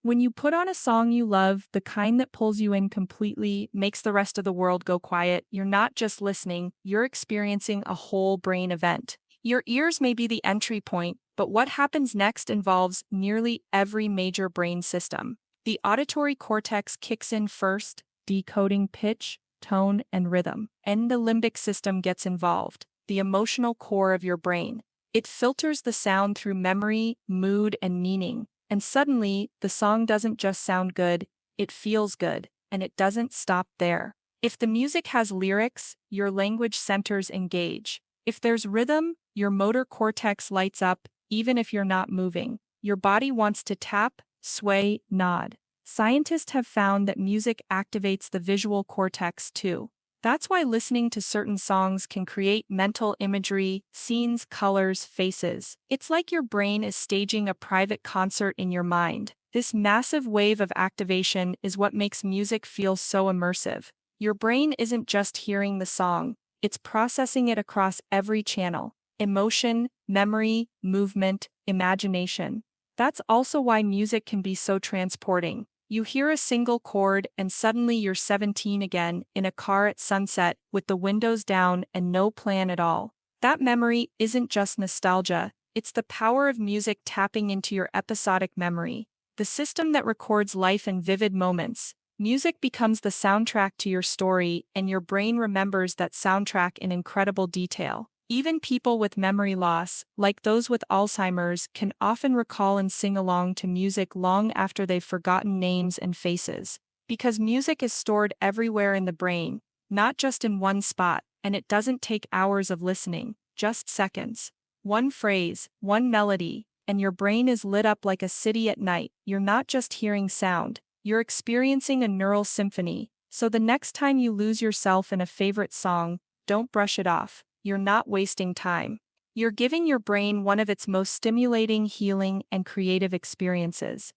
When you put on a song you love, the kind that pulls you in completely, makes the rest of the world go quiet, you're not just listening, you're experiencing a whole brain event. Your ears may be the entry point, but what happens next involves nearly every major brain system. The auditory cortex kicks in first, decoding pitch, tone, and rhythm. And the limbic system gets involved, the emotional core of your brain. It filters the sound through memory, mood, and meaning. And suddenly, the song doesn't just sound good, it feels good, and it doesn't stop there. If the music has lyrics, your language centers engage. If there's rhythm, your motor cortex lights up, even if you're not moving. Your body wants to tap, sway, nod. Scientists have found that music activates the visual cortex too. That's why listening to certain songs can create mental imagery, scenes, colors, faces. It's like your brain is staging a private concert in your mind. This massive wave of activation is what makes music feel so immersive. Your brain isn't just hearing the song, it's processing it across every channel: emotion, memory, movement, imagination. That's also why music can be so transporting. You hear a single chord and suddenly you're 17 again, in a car at sunset, with the windows down and no plan at all. That memory isn't just nostalgia, it's the power of music tapping into your episodic memory, the system that records life in vivid moments. Music becomes the soundtrack to your story, and your brain remembers that soundtrack in incredible detail. Even people with memory loss, like those with Alzheimer's, can often recall and sing along to music long after they've forgotten names and faces. Because music is stored everywhere in the brain, not just in one spot, and it doesn't take hours of listening, just seconds. One phrase, one melody, and your brain is lit up like a city at night. You're not just hearing sound, you're experiencing a neural symphony. So the next time you lose yourself in a favorite song, don't brush it off. You're not wasting time. You're giving your brain one of its most stimulating, healing, and creative experiences.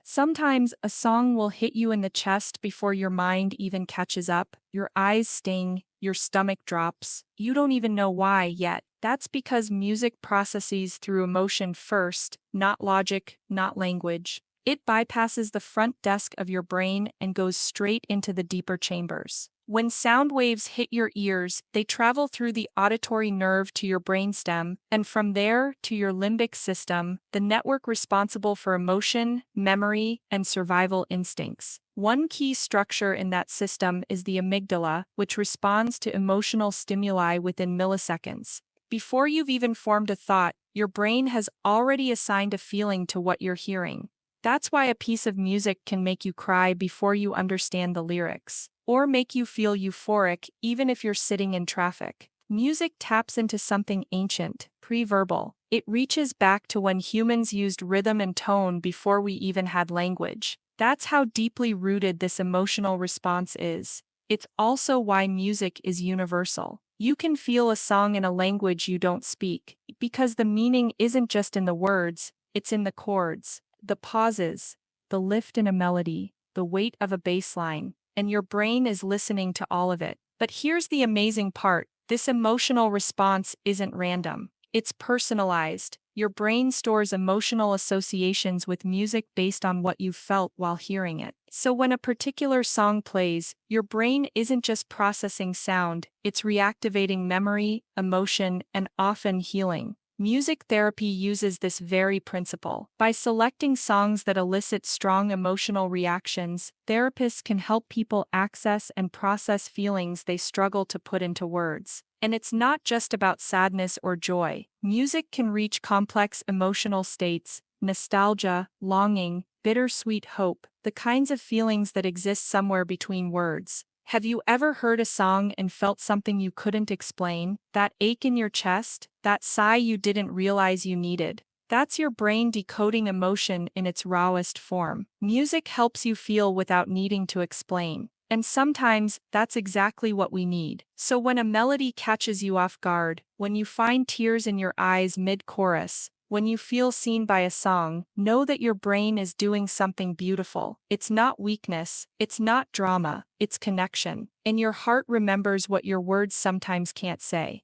Sometimes a song will hit you in the chest before your mind even catches up. Your eyes sting, your stomach drops. You don't even know why yet. That's because music processes through emotion first, not logic, not language. It bypasses the front desk of your brain and goes straight into the deeper chambers. When sound waves hit your ears, they travel through the auditory nerve to your brainstem, and from there to your limbic system, the network responsible for emotion, memory, and survival instincts. One key structure in that system is the amygdala, which responds to emotional stimuli within milliseconds. Before you've even formed a thought, your brain has already assigned a feeling to what you're hearing. That's why a piece of music can make you cry before you understand the lyrics, or make you feel euphoric even if you're sitting in traffic. Music taps into something ancient, pre-verbal. It reaches back to when humans used rhythm and tone before we even had language. That's how deeply rooted this emotional response is. It's also why music is universal. You can feel a song in a language you don't speak, because the meaning isn't just in the words, it's in the chords, the pauses, the lift in a melody, the weight of a bass line, and your brain is listening to all of it. But here's the amazing part: this emotional response isn't random. It's personalized. Your brain stores emotional associations with music based on what you felt while hearing it. So when a particular song plays, your brain isn't just processing sound, it's reactivating memory, emotion, and often healing. Music therapy uses this very principle. By selecting songs that elicit strong emotional reactions, therapists can help people access and process feelings they struggle to put into words. And it's not just about sadness or joy. Music can reach complex emotional states: nostalgia, longing, bittersweet hope, the kinds of feelings that exist somewhere between words. Have you ever heard a song and felt something you couldn't explain? That ache in your chest? That sigh you didn't realize you needed? That's your brain decoding emotion in its rawest form. Music helps you feel without needing to explain. And sometimes, that's exactly what we need. So when a melody catches you off guard, when you find tears in your eyes mid-chorus, when you feel seen by a song, know that your brain is doing something beautiful. It's not weakness, it's not drama, it's connection. And your heart remembers what your words sometimes can't say.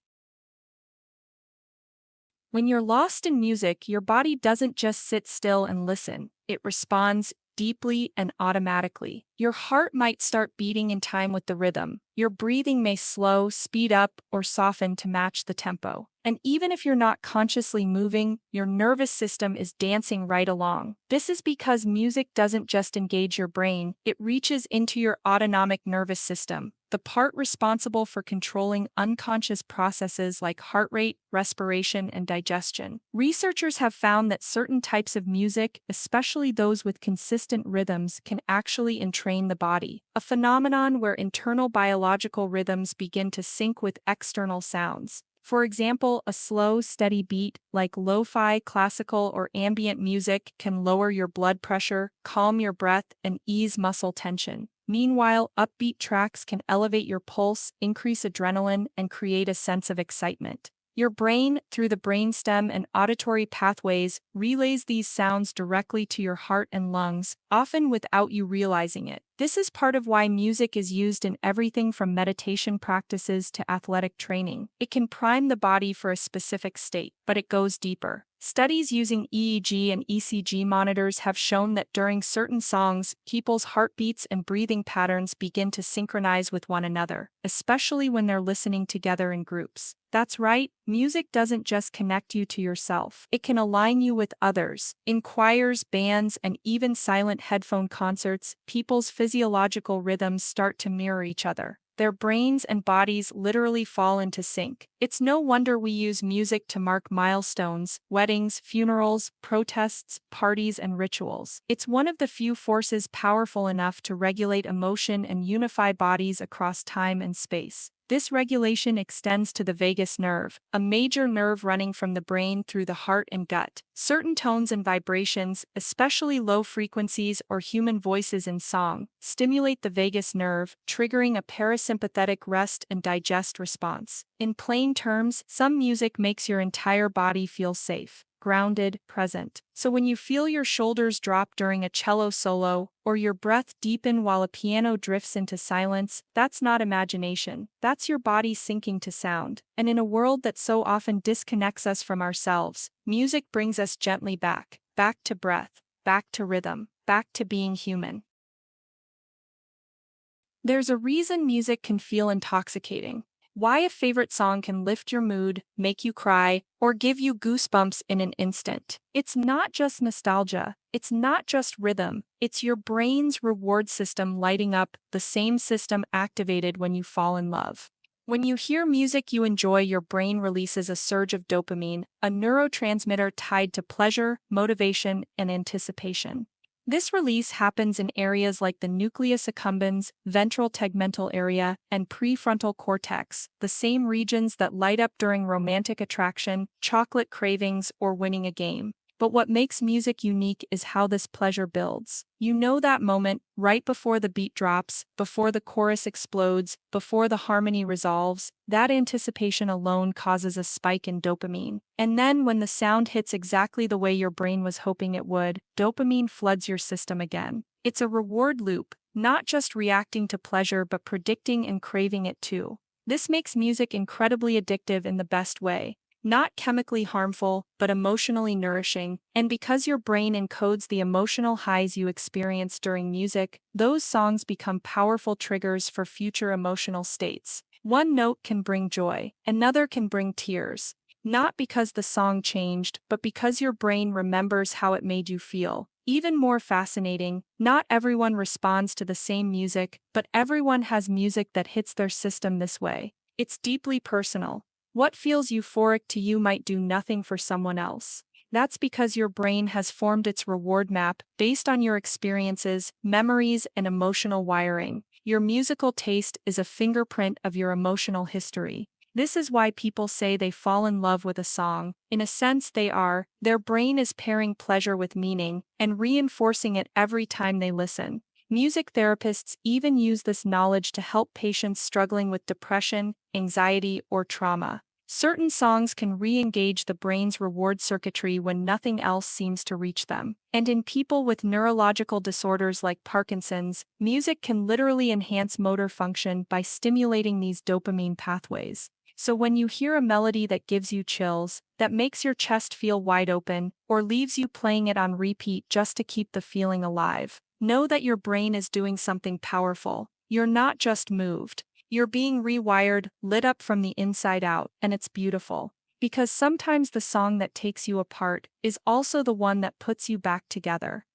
When you're lost in music, your body doesn't just sit still and listen, it responds deeply and automatically. Your heart might start beating in time with the rhythm. Your breathing may slow, speed up, or soften to match the tempo. And even if you're not consciously moving, your nervous system is dancing right along. This is because music doesn't just engage your brain, it reaches into your autonomic nervous system, the part responsible for controlling unconscious processes like heart rate, respiration, and digestion. Researchers have found that certain types of music, especially those with consistent rhythms, can actually entrain the body, a phenomenon where internal biological rhythms begin to sync with external sounds. For example, a slow, steady beat, like lo-fi, classical, or ambient music, can lower your blood pressure, calm your breath, and ease muscle tension. Meanwhile, upbeat tracks can elevate your pulse, increase adrenaline, and create a sense of excitement. Your brain, through the brainstem and auditory pathways, relays these sounds directly to your heart and lungs, often without you realizing it. This is part of why music is used in everything from meditation practices to athletic training. It can prime the body for a specific state, but it goes deeper. Studies using EEG and ECG monitors have shown that during certain songs, people's heartbeats and breathing patterns begin to synchronize with one another, especially when they're listening together in groups. That's right, music doesn't just connect you to yourself. It can align you with others. In choirs, bands, and even silent headphone concerts, people's physiological rhythms start to mirror each other. Their brains and bodies literally fall into sync. It's no wonder we use music to mark milestones, weddings, funerals, protests, parties, and rituals. It's one of the few forces powerful enough to regulate emotion and unify bodies across time and space. This regulation extends to the vagus nerve, a major nerve running from the brain through the heart and gut. Certain tones and vibrations, especially low frequencies or human voices in song, stimulate the vagus nerve, triggering a parasympathetic rest and digest response. In plain terms, some music makes your entire body feel safe, grounded, present. So when you feel your shoulders drop during a cello solo, or your breath deepen while a piano drifts into silence, that's not imagination. That's your body syncing to sound. And in a world that so often disconnects us from ourselves, music brings us gently back to breath, back to rhythm, back to being human. There's a reason music can feel intoxicating. Why a favorite song can lift your mood, make you cry, or give you goosebumps in an instant. It's not just nostalgia, it's not just rhythm, it's your brain's reward system lighting up, the same system activated when you fall in love. When you hear music you enjoy, your brain releases a surge of dopamine, a neurotransmitter tied to pleasure, motivation, and anticipation. This release happens in areas like the nucleus accumbens, ventral tegmental area, and prefrontal cortex, the same regions that light up during romantic attraction, chocolate cravings, or winning a game. But what makes music unique is how this pleasure builds. You know that moment, right before the beat drops, before the chorus explodes, before the harmony resolves, that anticipation alone causes a spike in dopamine. And then when the sound hits exactly the way your brain was hoping it would, dopamine floods your system again. It's a reward loop, not just reacting to pleasure but predicting and craving it too. This makes music incredibly addictive in the best way. Not chemically harmful, but emotionally nourishing, and because your brain encodes the emotional highs you experience during music, those songs become powerful triggers for future emotional states. One note can bring joy, another can bring tears. Not because the song changed, but because your brain remembers how it made you feel. Even more fascinating, not everyone responds to the same music, but everyone has music that hits their system this way. It's deeply personal. What feels euphoric to you might do nothing for someone else. That's because your brain has formed its reward map based on your experiences, memories, and emotional wiring. Your musical taste is a fingerprint of your emotional history. This is why people say they fall in love with a song. In a sense, their brain is pairing pleasure with meaning and reinforcing it every time they listen. Music therapists even use this knowledge to help patients struggling with depression, anxiety, or trauma. Certain songs can re-engage the brain's reward circuitry when nothing else seems to reach them. And in people with neurological disorders like Parkinson's, music can literally enhance motor function by stimulating these dopamine pathways. So when you hear a melody that gives you chills, that makes your chest feel wide open, or leaves you playing it on repeat just to keep the feeling alive, know that your brain is doing something powerful. You're not just moved. You're being rewired, lit up from the inside out, and it's beautiful. Because sometimes the song that takes you apart is also the one that puts you back together.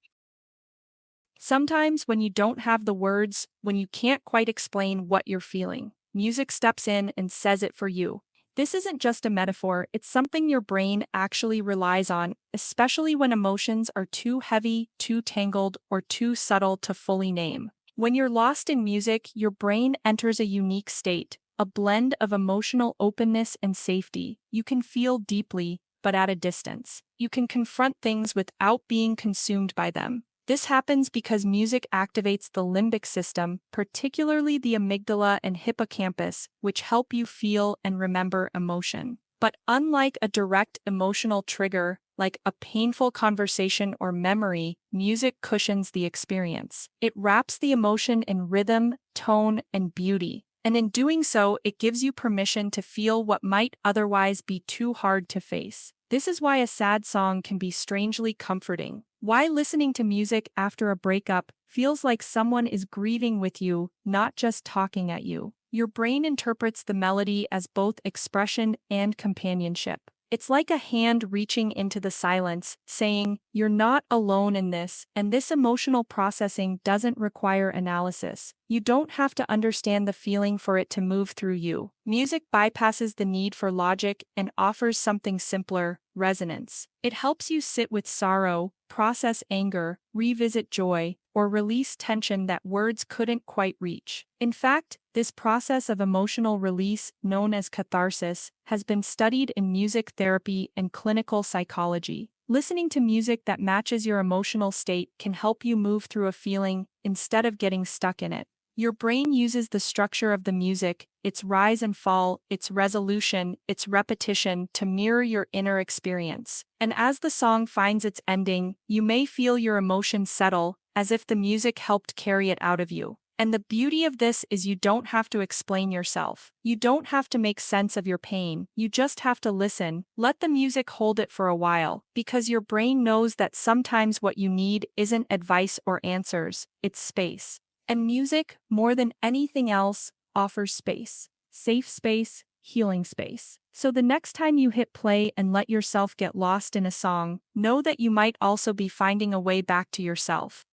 Sometimes when you don't have the words, when you can't quite explain what you're feeling, music steps in and says it for you. This isn't just a metaphor, it's something your brain actually relies on, especially when emotions are too heavy, too tangled, or too subtle to fully name. When you're lost in music, your brain enters a unique state, a blend of emotional openness and safety. You can feel deeply, but at a distance. You can confront things without being consumed by them. This happens because music activates the limbic system, particularly the amygdala and hippocampus, which help you feel and remember emotion. But unlike a direct emotional trigger, like a painful conversation or memory, music cushions the experience. It wraps the emotion in rhythm, tone, and beauty. And in doing so, it gives you permission to feel what might otherwise be too hard to face. This is why a sad song can be strangely comforting. Why listening to music after a breakup feels like someone is grieving with you, not just talking at you. Your brain interprets the melody as both expression and companionship. It's like a hand reaching into the silence, saying, "You're not alone in this," and this emotional processing doesn't require analysis. You don't have to understand the feeling for it to move through you. Music bypasses the need for logic and offers something simpler: resonance. It helps you sit with sorrow, process anger, revisit joy, or release tension that words couldn't quite reach. In fact, this process of emotional release, known as catharsis, has been studied in music therapy and clinical psychology. Listening to music that matches your emotional state can help you move through a feeling instead of getting stuck in it. Your brain uses the structure of the music, its rise and fall, its resolution, its repetition, to mirror your inner experience. And as the song finds its ending, you may feel your emotions settle, as if the music helped carry it out of you. And the beauty of this is you don't have to explain yourself. You don't have to make sense of your pain. You just have to listen. Let the music hold it for a while, because your brain knows that sometimes what you need isn't advice or answers, it's space. And music, more than anything else, offers space. Safe space, healing space. So the next time you hit play and let yourself get lost in a song, know that you might also be finding a way back to yourself.